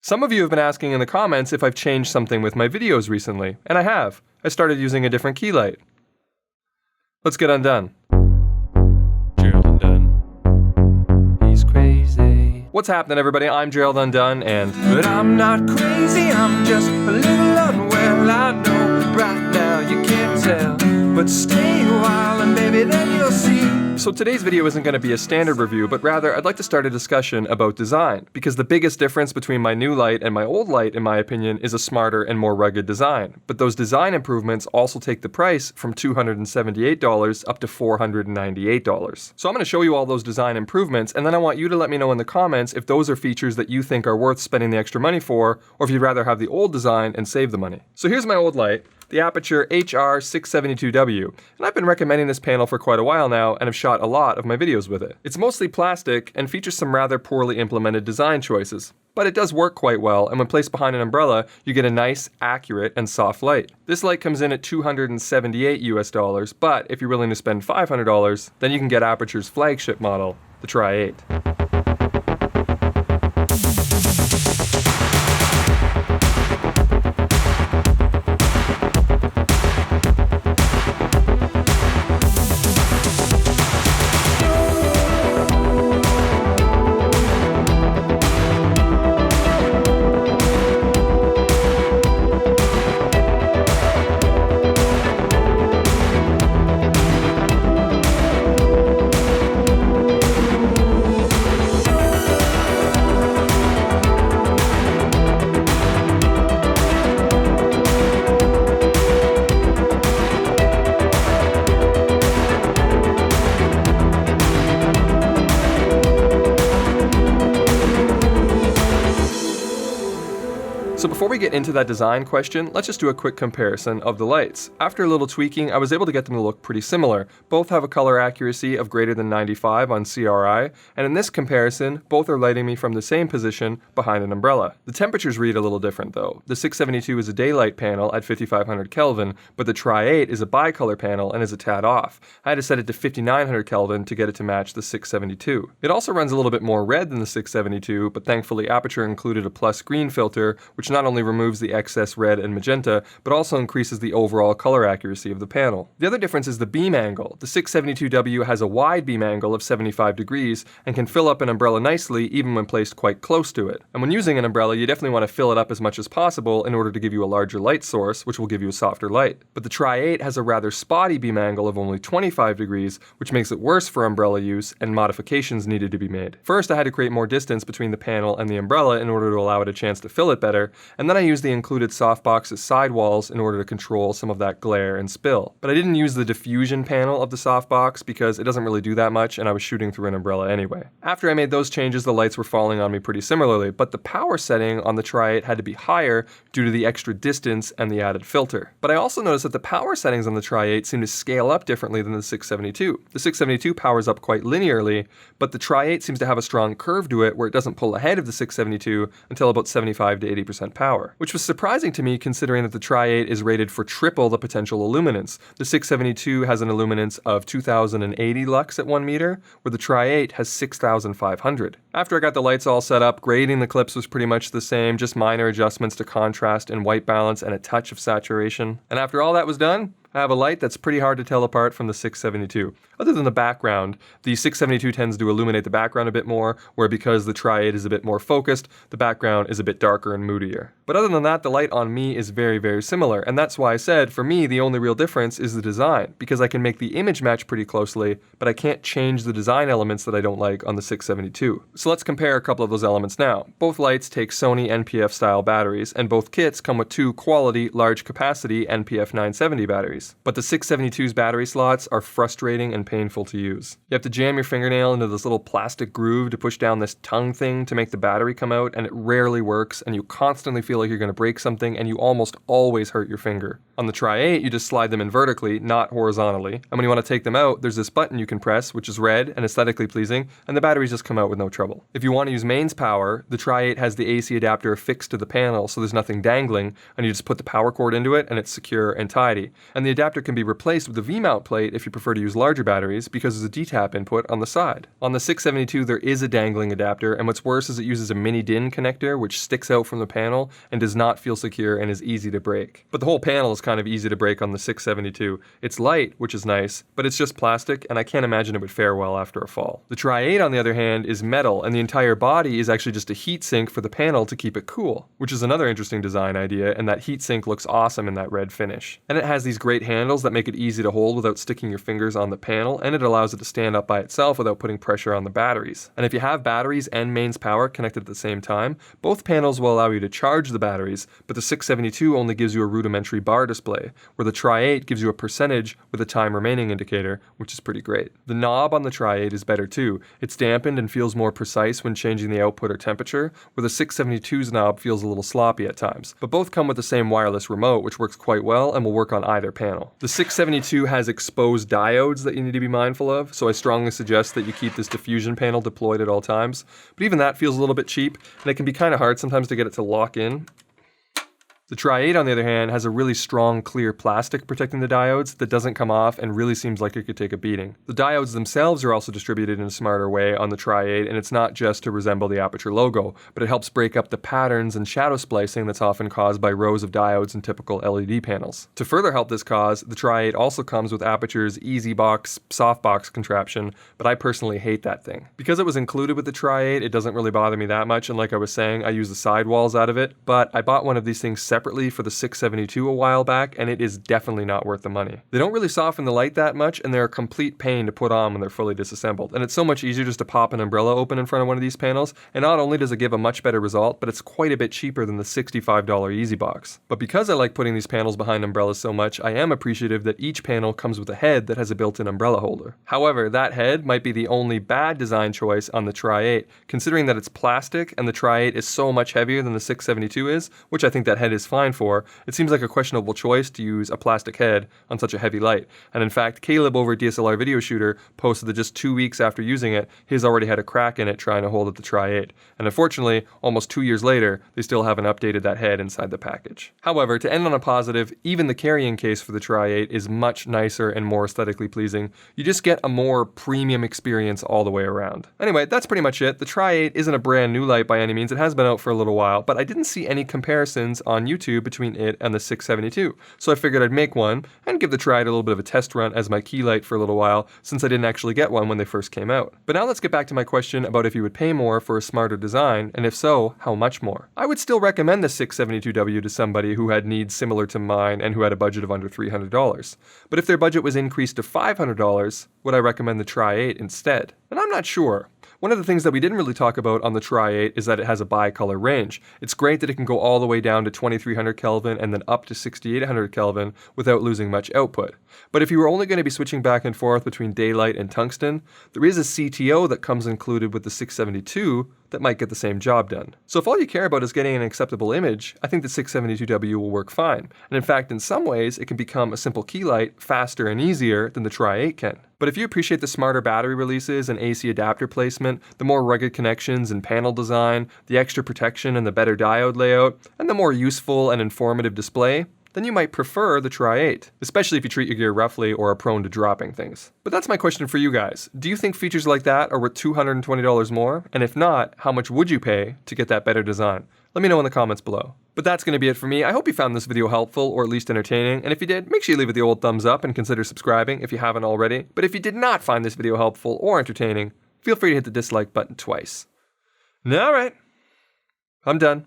Some of you have been asking in the comments if I've changed something with my videos recently, and I have. I started using a different key light. Let's get undone. Gerald Undone. He's crazy. What's happening, everybody? I'm Gerald Undone, and... But I'm not crazy, I'm just a little unwell. I know right now you can't tell, but stay a while and maybe then you'll see. So today's video isn't going to be a standard review, but rather I'd like to start a discussion about design, because the biggest difference between my new light and my old light, in my opinion, is a smarter and more rugged design. But those design improvements also take the price from $278 up to $498. So I'm going to show you all those design improvements, and then I want you to let me know in the comments if those are features that you think are worth spending the extra money for, or if you'd rather have the old design and save the money. So here's my old light, the Aputure HR672W, and I've been recommending this panel for quite a while now and have shot a lot of my videos with it. It's mostly plastic and features some rather poorly implemented design choices, but it does work quite well, and when placed behind an umbrella, you get a nice, accurate, and soft light. This light comes in at $278 US, but if you're willing to spend $500, then you can get Aputure's flagship model, the Tri-8. So before we get into that design question, let's just do a quick comparison of the lights. After a little tweaking, I was able to get them to look pretty similar. Both have a color accuracy of greater than 95 on CRI, and in this comparison, both are lighting me from the same position behind an umbrella. The temperatures read a little different though. The 672 is a daylight panel at 5500 Kelvin, but the Tri-8 is a bicolor panel and is a tad off. I had to set it to 5900 Kelvin to get it to match the 672. It also runs a little bit more red than the 672, but thankfully Aputure included a plus green filter, which not only removes the excess red and magenta, but also increases the overall color accuracy of the panel. The other difference is the beam angle. The 672W has a wide beam angle of 75 degrees and can fill up an umbrella nicely even when placed quite close to it. And when using an umbrella, you definitely want to fill it up as much as possible in order to give you a larger light source, which will give you a softer light. But the Tri-8 has a rather spotty beam angle of only 25 degrees, which makes it worse for umbrella use, and modifications needed to be made. First, I had to create more distance between the panel and the umbrella in order to allow it a chance to fill it better, and then I used the included softbox as sidewalls in order to control some of that glare and spill. But I didn't use the diffusion panel of the softbox because it doesn't really do that much and I was shooting through an umbrella anyway. After I made those changes, the lights were falling on me pretty similarly, but the power setting on the Tri-8 had to be higher due to the extra distance and the added filter. But I also noticed that the power settings on the Tri-8 seem to scale up differently than the 672. The 672 powers up quite linearly, but the Tri-8 seems to have a strong curve to it where it doesn't pull ahead of the 672 until about 75 to 80% power, which was surprising to me considering that the Tri-8 is rated for triple the potential illuminance. The 672 has an illuminance of 2080 lux at 1 meter, where the Tri-8 has 6500. After I got the lights all set up, grading the clips was pretty much the same, just minor adjustments to contrast and white balance and a touch of saturation. And after all that was done, I have a light that's pretty hard to tell apart from the 672. Other than the background, the 672 tends to illuminate the background a bit more, where because the Tri-8 is a bit more focused, the background is a bit darker and moodier. But other than that, the light on me is very, very similar, and that's why I said, for me, the only real difference is the design, because I can make the image match pretty closely, but I can't change the design elements that I don't like on the 672. So let's compare a couple of those elements now. Both lights take Sony NPF style batteries, and both kits come with two quality, large capacity NPF 970 batteries. But the 672's battery slots are frustrating and painful to use. You have to jam your fingernail into this little plastic groove to push down this tongue thing to make the battery come out, and it rarely works, and you constantly feel like you're going to break something, and you almost always hurt your finger. On the Tri-8, you just slide them in vertically, not horizontally, and when you want to take them out, there's this button you can press, which is red and aesthetically pleasing, and the batteries just come out with no trouble. If you want to use mains power, the Tri-8 has the AC adapter affixed to the panel, so there's nothing dangling, and you just put the power cord into it, and it's secure and tidy. And the the adapter can be replaced with a V-mount plate if you prefer to use larger batteries because there's a D-tap input on the side. On the 672 there is a dangling adapter, and what's worse is it uses a mini DIN connector which sticks out from the panel and does not feel secure and is easy to break. But the whole panel is kind of easy to break on the 672. It's light, which is nice, but it's just plastic and I can't imagine it would fare well after a fall. The Tri-8 on the other hand is metal, and the entire body is actually just a heat sink for the panel to keep it cool, which is another interesting design idea, and that heat sink looks awesome in that red finish. And it has these great handles that make it easy to hold without sticking your fingers on the panel, and it allows it to stand up by itself without putting pressure on the batteries. And if you have batteries and mains power connected at the same time, both panels will allow you to charge the batteries, but the 672 only gives you a rudimentary bar display, where the Tri-8 gives you a percentage with a time remaining indicator, which is pretty great. The knob on the Tri-8 is better too. It's dampened and feels more precise when changing the output or temperature, where the 672's knob feels a little sloppy at times. But both come with the same wireless remote, which works quite well and will work on either panel. The 672 has exposed diodes that you need to be mindful of, so I strongly suggest that you keep this diffusion panel deployed at all times. But even that feels a little bit cheap, and it can be kind of hard sometimes to get it to lock in. The Tri-8, on the other hand, has a really strong clear plastic protecting the diodes that doesn't come off and really seems like it could take a beating. The diodes themselves are also distributed in a smarter way on the Tri-8, and it's not just to resemble the Aputure logo, but it helps break up the patterns and shadow splicing that's often caused by rows of diodes in typical LED panels. To further help this cause, the Tri-8 also comes with Aputure's EasyBox softbox contraption, but I personally hate that thing. Because it was included with the Tri-8, it doesn't really bother me that much, and like I was saying, I use the sidewalls out of it, but I bought one of these things separately for the 672 a while back, and it is definitely not worth the money. They don't really soften the light that much, and they're a complete pain to put on when they're fully disassembled. And it's so much easier just to pop an umbrella open in front of one of these panels, and not only does it give a much better result, but it's quite a bit cheaper than the $65 EasyBox. But because I like putting these panels behind umbrellas so much, I am appreciative that each panel comes with a head that has a built-in umbrella holder. However, that head might be the only bad design choice on the Tri-8, considering that it's plastic and the Tri-8 is so much heavier than the 672 is, which I think that head is fine for. It seems like a questionable choice to use a plastic head on such a heavy light. And in fact, Caleb over at DSLR Video Shooter posted that just 2 weeks after using it, he's already had a crack in it trying to hold up the Tri-8. And unfortunately, almost 2 years later, they still haven't updated that head inside the package. However, to end on a positive, even the carrying case for the Tri-8 is much nicer and more aesthetically pleasing. You just get a more premium experience all the way around. Anyway, that's pretty much it. The Tri-8 isn't a brand new light by any means. It has been out for a little while, but I didn't see any comparisons on YouTube between it and the 672. So I figured I'd make one and give the Tri-8 a little bit of a test run as my key light for a little while, since I didn't actually get one when they first came out. But now let's get back to my question about if you would pay more for a smarter design, and if so, how much more? I would still recommend the 672W to somebody who had needs similar to mine and who had a budget of under $300. But if their budget was increased to $500, would I recommend the Tri-8 instead? And I'm not sure. One of the things that we didn't really talk about on the Tri-8 is that it has a bi-color range. It's great that it can go all the way down to 2300 Kelvin and then up to 6800 Kelvin without losing much output. But if you were only going to be switching back and forth between daylight and tungsten, there is a CTO that comes included with the 672 that might get the same job done. So if all you care about is getting an acceptable image, I think the 672W will work fine. And in fact, in some ways, it can become a simple key light faster and easier than the Tri-8 can. But if you appreciate the smarter battery releases and AC adapter placement, the more rugged connections and panel design, the extra protection and the better diode layout, and the more useful and informative display, then you might prefer the Tri-8, especially if you treat your gear roughly or are prone to dropping things. But that's my question for you guys. Do you think features like that are worth $220 more? And if not, how much would you pay to get that better design? Let me know in the comments below. But that's going to be it for me. I hope you found this video helpful or at least entertaining. And if you did, make sure you leave it the old thumbs up and consider subscribing if you haven't already. But if you did not find this video helpful or entertaining, feel free to hit the dislike button twice. Alright, I'm done.